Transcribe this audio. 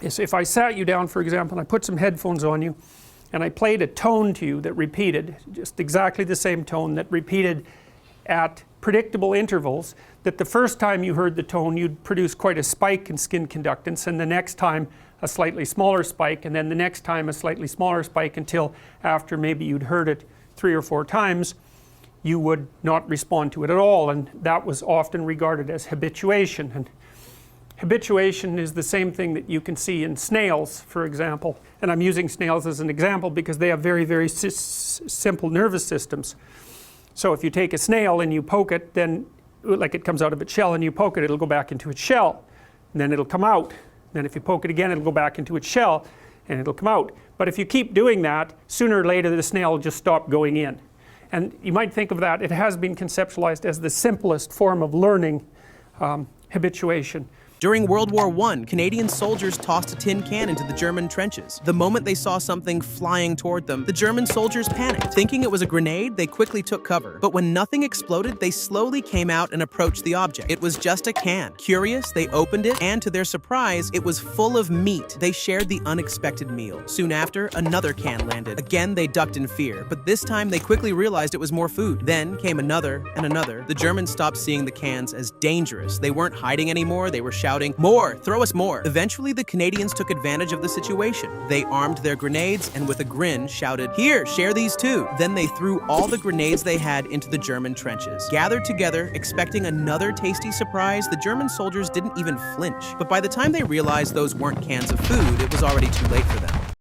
is if I sat you down, for example, and I put some headphones on you and I played a tone to you that repeated, just exactly the same tone that repeated at predictable intervals, that the first time you heard the tone you'd produce quite a spike in skin conductance, and the next time a slightly smaller spike, and then the next time a slightly smaller spike, until after maybe you'd heard it 3 or 4 times you would not respond to it at all. And that was often regarded as habituation. And habituation is the same thing that you can see in snails, for example, and I'm using snails as an example because they have very, very simple nervous systems. So if you take a snail and you poke it, then like it comes out of its shell and you poke it, it'll go back into its shell, and then it'll come out. Then if you poke it again, it'll go back into its shell and it'll come out. But if you keep doing that, sooner or later the snail will just stop going in. And you might think of that, it has been conceptualized as the simplest form of learning, habituation. During World War I, Canadian soldiers tossed a tin can into the German trenches. The moment they saw something flying toward them, the German soldiers panicked. Thinking it was a grenade, they quickly took cover. But when nothing exploded, they slowly came out and approached the object. It was just a can. Curious, they opened it, and to their surprise, it was full of meat. They shared the unexpected meal. Soon after, another can landed. Again, they ducked in fear, but this time they quickly realized it was more food. Then came another and another. The Germans stopped seeing the cans as dangerous. They weren't hiding anymore, they were shouting, "More! Throw us more!" Eventually, the Canadians took advantage of the situation. They armed their grenades and with a grin shouted, "Here, share these too!" Then they threw all the grenades they had into the German trenches. Gathered together, expecting another tasty surprise, the German soldiers didn't even flinch. But by the time they realized those weren't cans of food, it was already too late for them.